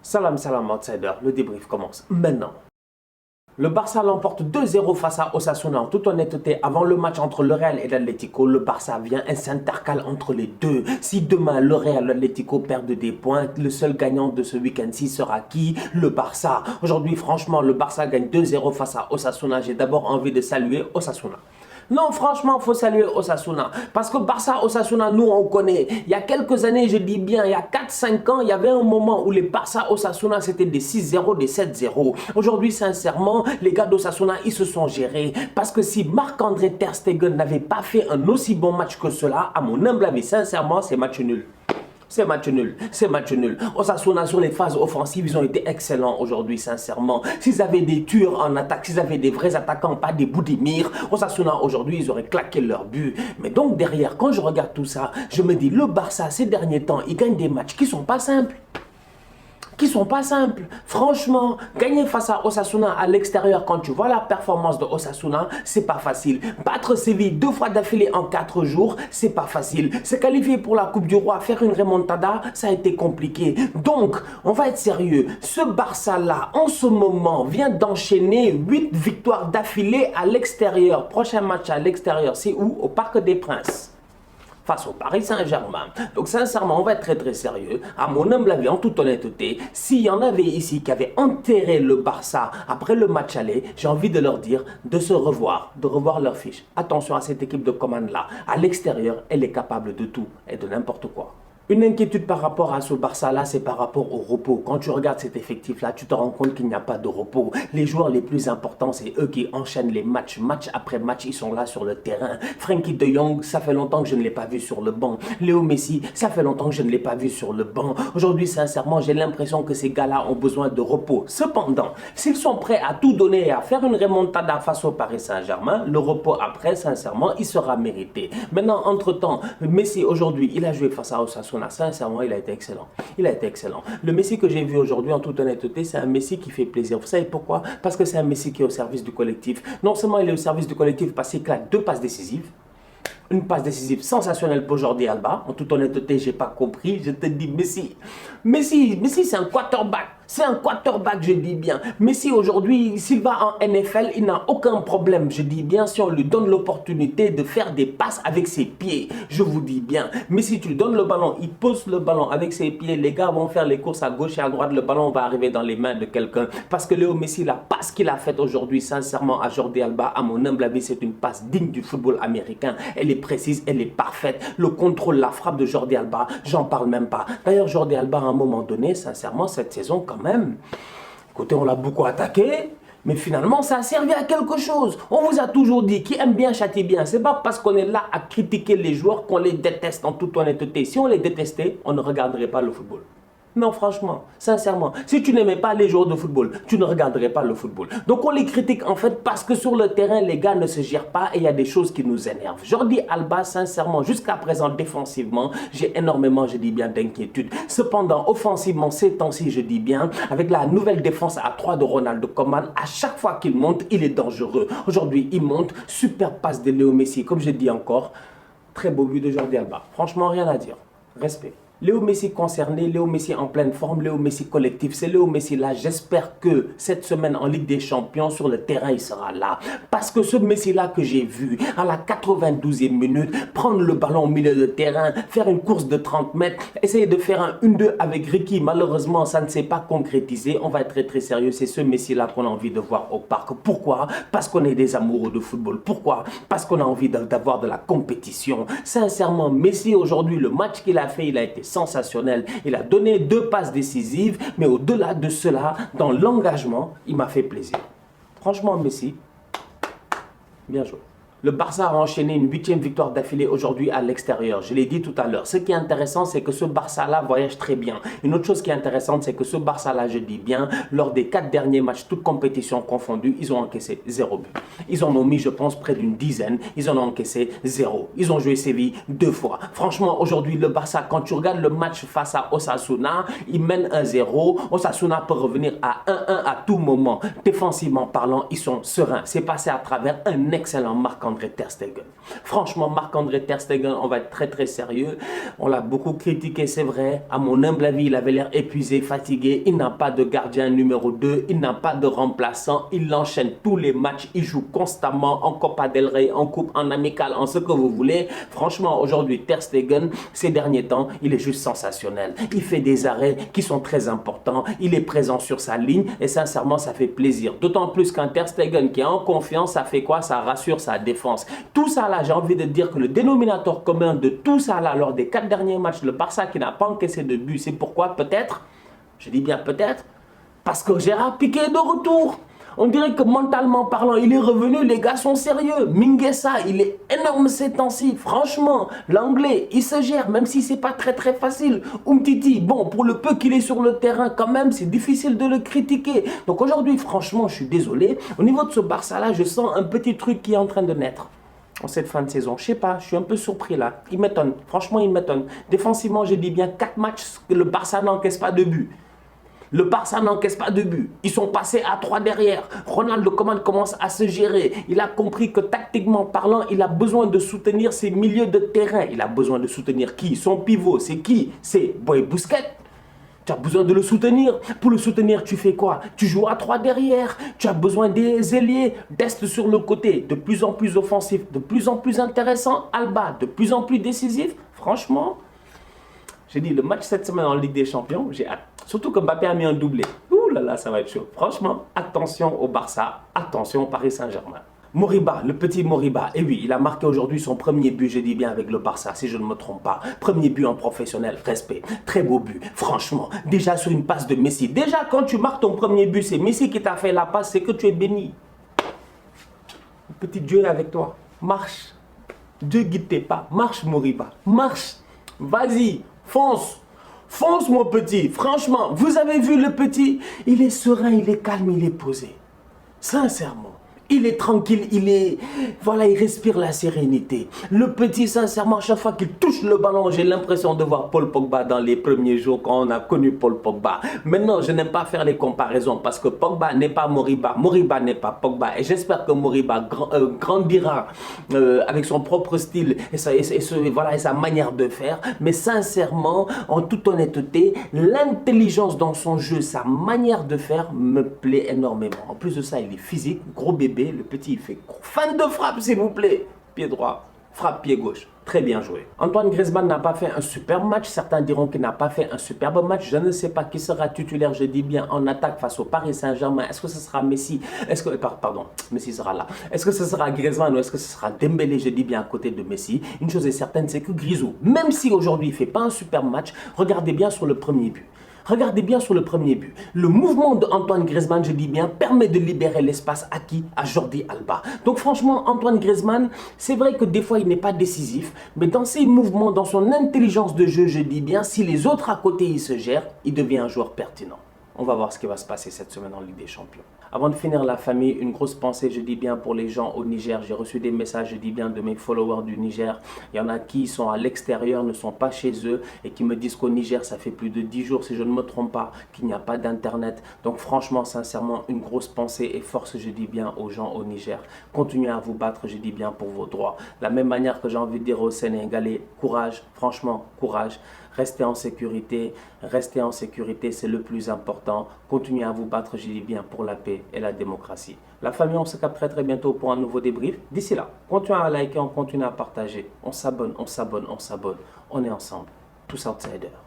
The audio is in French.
Salam salam outsider, le débrief commence maintenant. Le Barça l'emporte 2-0 face à Osasuna. En toute honnêteté, avant le match entre le Real et l'Atlético, le Barça vient et s'intercale entre les deux. Si demain le Real et l'Atlético perdent des points, le seul gagnant de ce week-end-ci sera qui? Le Barça. Aujourd'hui, franchement, le Barça gagne 2-0 face à Osasuna. J'ai d'abord envie de saluer Osasuna. Non, franchement, il faut saluer Osasuna. Parce que Barça-Osasuna, nous, on connaît. Il y a quelques années, je dis bien, il y a 4-5 ans, il y avait un moment où les Barça-Osasuna, c'était des 6-0, des 7-0. Aujourd'hui, sincèrement, les gars d'Osasuna, ils se sont gérés. Parce que si Marc-André Ter Stegen n'avait pas fait un aussi bon match que cela, à mon humble avis, sincèrement, c'est match nul. C'est match nul, c'est match nul. Osasuna sur les phases offensives, ils ont été excellents aujourd'hui, sincèrement. S'ils avaient des tueurs en attaque, s'ils avaient des vrais attaquants, pas des Boudimir, Osasuna aujourd'hui, ils auraient claqué leur but. Mais donc derrière, quand je regarde tout ça, je me dis, le Barça, ces derniers temps, ils gagnent des matchs qui sont pas simples. Franchement, gagner face à Osasuna à l'extérieur, quand tu vois la performance de Osasuna, c'est pas facile. Battre Séville 2 fois d'affilée en 4 jours, c'est pas facile. Se qualifier pour la Coupe du Roi, faire une remontada, ça a été compliqué. Donc, on va être sérieux. Ce Barça-là, en ce moment, vient d'enchaîner 8 victoires d'affilée à l'extérieur. Prochain match à l'extérieur, c'est où? Au Parc des Princes, face au Paris Saint-Germain. Donc sincèrement, on va être très sérieux. À mon humble avis, en toute honnêteté, s'il y en avait ici qui avaient enterré le Barça après le match aller, j'ai envie de leur dire de se revoir, de revoir leur fiche. Attention à cette équipe de commande-là. À l'extérieur, elle est capable de tout et de n'importe quoi. Une inquiétude par rapport à ce Barça-là, c'est par rapport au repos. Quand tu regardes cet effectif-là, tu te rends compte qu'il n'y a pas de repos. Les joueurs les plus importants, c'est eux qui enchaînent les matchs. Match après match, ils sont là sur le terrain. Frenkie de Jong, ça fait longtemps que je ne l'ai pas vu sur le banc. Léo Messi, ça fait longtemps que je ne l'ai pas vu sur le banc. Aujourd'hui, sincèrement, j'ai l'impression que ces gars-là ont besoin de repos. Cependant, s'ils sont prêts à tout donner et à faire une remontada face au Paris Saint-Germain, le repos après, sincèrement, il sera mérité. Maintenant, entre-temps, Messi, aujourd'hui, il a joué face à Osasuna. Sincèrement, il a été excellent. Il a été excellent. Le Messi que j'ai vu aujourd'hui, en toute honnêteté, c'est un Messi qui fait plaisir. Vous savez pourquoi? Parce que c'est un Messi qui est au service du collectif. Non seulement il est au service du collectif parce qu'il claque 2 passes décisives. Une passe décisive sensationnelle pour Jordi Alba. En toute honnêteté, je n'ai pas compris. Je te dis, Messi, c'est un quarterback. C'est un quarterback, je dis bien. Messi, aujourd'hui, s'il va en NFL, il n'a aucun problème. Je dis bien, si on lui donne l'opportunité de faire des passes avec ses pieds. Je vous dis bien. Mais si tu lui donnes le ballon, il pose le ballon avec ses pieds. Les gars vont faire les courses à gauche et à droite. Le ballon va arriver dans les mains de quelqu'un. Parce que Léo Messi, la passe qu'il a faite aujourd'hui, sincèrement, à Jordi Alba, à mon humble avis, c'est une passe digne du football américain. Elle est précise, elle est parfaite. Le contrôle, la frappe de Jordi Alba, j'en parle même pas. D'ailleurs, Jordi Alba, à un moment donné, sincèrement, cette saison, quand même, écoutez, on l'a beaucoup attaqué, mais finalement, ça a servi à quelque chose. On vous a toujours dit, qui aime bien châtie bien. C'est pas parce qu'on est là à critiquer les joueurs qu'on les déteste en toute honnêteté. Si on les détestait, on ne regarderait pas le football. Non, franchement, sincèrement, si tu n'aimais pas les joueurs de football, tu ne regarderais pas le football. Donc on les critique en fait parce que sur le terrain, les gars ne se gèrent pas et il y a des choses qui nous énervent. Jordi Alba, sincèrement, jusqu'à présent, défensivement, j'ai énormément, je dis bien, d'inquiétude. Cependant, offensivement, ces temps-ci, je dis bien, avec la nouvelle défense à 3 de Ronald Koeman, à chaque fois qu'il monte, il est dangereux. Aujourd'hui, il monte, super passe de Léo Messi, comme je dis encore, très beau but de Jordi Alba. Franchement, rien à dire. Respect. Léo Messi concerné, Léo Messi en pleine forme, Léo Messi collectif. C'est Léo Messi là. J'espère que cette semaine en Ligue des Champions, sur le terrain, il sera là. Parce que ce Messi là que j'ai vu à la 92e minute, prendre le ballon au milieu de terrain, faire une course de 30 mètres, essayer de faire un 1-2 avec Ricky. Malheureusement, ça ne s'est pas concrétisé. On va être très sérieux. C'est ce Messi là qu'on a envie de voir au parc. Pourquoi? Parce qu'on est des amoureux de football. Pourquoi? Parce qu'on a envie d'avoir de la compétition. Sincèrement, Messi aujourd'hui, le match qu'il a fait, il a été sensationnel. Il a donné 2 passes décisives, mais au-delà de cela, dans l'engagement, il m'a fait plaisir. Franchement, Messi, bien joué. Le Barça a enchaîné une 8e victoire d'affilée aujourd'hui à l'extérieur. Je l'ai dit tout à l'heure. Ce qui est intéressant, c'est que ce Barça-là voyage très bien. Une autre chose qui est intéressante, c'est que ce Barça-là, je dis bien, lors des 4 derniers matchs, toutes compétitions confondues, ils ont encaissé 0 but. Ils en ont mis, je pense, près d'une dizaine. Ils en ont encaissé 0. Ils ont joué Séville 2 fois. Franchement, aujourd'hui, le Barça, quand tu regardes le match face à Osasuna, ils mènent 1-0. Osasuna peut revenir à 1-1 à tout moment. Défensivement parlant, ils sont sereins. C'est passé à travers un excellent Marc-André Marc-André Ter Stegen. Franchement, Marc-André Ter Stegen, on va être très très sérieux. On l'a beaucoup critiqué, c'est vrai. À mon humble avis, il avait l'air épuisé, fatigué. Il n'a pas de gardien numéro 2, il n'a pas de remplaçant. Il enchaîne tous les matchs, il joue constamment en Copa del Rey, en coupe, en amical, en ce que vous voulez. Franchement, aujourd'hui, Ter Stegen, ces derniers temps, il est juste sensationnel. Il fait des arrêts qui sont très importants. Il est présent sur sa ligne et sincèrement, ça fait plaisir. D'autant plus qu'un Ter Stegen qui est en confiance, ça fait quoi? Ça rassure sa défense. Tout ça là, j'ai envie de dire que le dénominateur commun de tout ça là, lors des 4 derniers matchs, le Barça qui n'a pas encaissé de but, c'est pourquoi peut-être, je dis bien peut-être, parce que Gérard Piqué est de retour. On dirait que mentalement parlant, il est revenu, les gars sont sérieux. Mingueza, il est énorme ces temps-ci. Franchement, l'anglais, il se gère, même si c'est pas très très facile. Umtiti, bon, pour le peu qu'il est sur le terrain, quand même, c'est difficile de le critiquer. Donc aujourd'hui, franchement, je suis désolé. Au niveau de ce Barça-là, je sens un petit truc qui est en train de naître en cette fin de saison. Je sais pas, je suis un peu surpris là. Il m'étonne, franchement, il m'étonne. Défensivement, je dis bien 4 matchs que le Barça n'encaisse pas de but. Le Barça n'encaisse pas de but. Ils sont passés à 3 derrière. Ronald Koeman commence à se gérer. Il a compris que tactiquement parlant, il a besoin de soutenir ses milieux de terrain. Il a besoin de soutenir qui? Son pivot, c'est qui? C'est Boy Busquets. Tu as besoin de le soutenir. Pour le soutenir, tu fais quoi? Tu joues à 3 derrière. Tu as besoin des ailiers. Dest sur le côté, de plus en plus offensif, de plus en plus intéressant. Alba, de plus en plus décisif. Franchement, j'ai dit le match cette semaine en Ligue des Champions, j'ai hâte. Surtout que Mbappé a mis un doublé. Ouh là là, ça va être chaud. Franchement, attention au Barça, attention au Paris Saint-Germain. Moriba, le petit Moriba, et oui, il a marqué aujourd'hui son premier but, je dis bien avec le Barça, si je ne me trompe pas. Premier but en professionnel, respect, très beau but, franchement, déjà sur une passe de Messi. Déjà quand tu marques ton premier but, c'est Messi qui t'a fait la passe, c'est que tu es béni. Le petit Dieu est avec toi, marche. Dieu guide tes pas, marche Moriba, marche, vas-y, fonce. Fonce mon petit, franchement, vous avez vu le petit? Il est serein, il est calme, il est posé. Sincèrement. Il est tranquille, voilà, il respire la sérénité. Le petit, sincèrement, chaque fois qu'il touche le ballon, j'ai l'impression de voir Paul Pogba dans les premiers jours quand on a connu Paul Pogba. Maintenant, je n'aime pas faire les comparaisons parce que Pogba n'est pas Moriba, Moriba n'est pas Pogba. Et j'espère que Moriba grandira avec son propre style et sa manière de faire. Mais sincèrement, en toute honnêteté, l'intelligence dans son jeu, sa manière de faire me plaît énormément. En plus de ça, il est physique, gros bébé. Le petit, il fait fin de frappe, s'il vous plaît. Pied droit, frappe pied gauche. Très bien joué. Antoine Griezmann n'a pas fait un super match. Certains diront qu'il n'a pas fait un superbe match. Je ne sais pas qui sera titulaire, je dis bien, en attaque face au Paris Saint-Germain. Est-ce que ce sera Messi? Pardon, Messi sera là. Est-ce que ce sera Griezmann ou est-ce que ce sera Dembélé, je dis bien, à côté de Messi? Une chose est certaine, c'est que Grisou, même si aujourd'hui il ne fait pas un superbe match, regardez bien sur le premier but. Regardez bien sur le premier but. Le mouvement d'Antoine Griezmann, je dis bien, permet de libérer l'espace à qui? À Jordi Alba. Donc franchement, Antoine Griezmann, c'est vrai que des fois, il n'est pas décisif. Mais dans ses mouvements, dans son intelligence de jeu, je dis bien, si les autres à côté, ils se gèrent, il devient un joueur pertinent. On va voir ce qui va se passer cette semaine en Ligue des Champions. Avant de finir la famille, une grosse pensée, je dis bien, pour les gens au Niger. J'ai reçu des messages, je dis bien, de mes followers du Niger. Il y en a qui sont à l'extérieur, ne sont pas chez eux et qui me disent qu'au Niger, ça fait plus de 10 jours, si je ne me trompe pas, qu'il n'y a pas d'internet. Donc franchement, sincèrement, une grosse pensée et force, je dis bien, aux gens au Niger. Continuez à vous battre, je dis bien, pour vos droits. De la même manière que j'ai envie de dire aux Sénégalais, courage, franchement, courage. Restez en sécurité, c'est le plus important. Continuez à vous battre, je dis bien, pour la paix et la démocratie. La famille, on se capte très bientôt pour un nouveau débrief. D'ici là, continuez à liker, on continue à partager. On s'abonne. On est ensemble. Tous outsiders.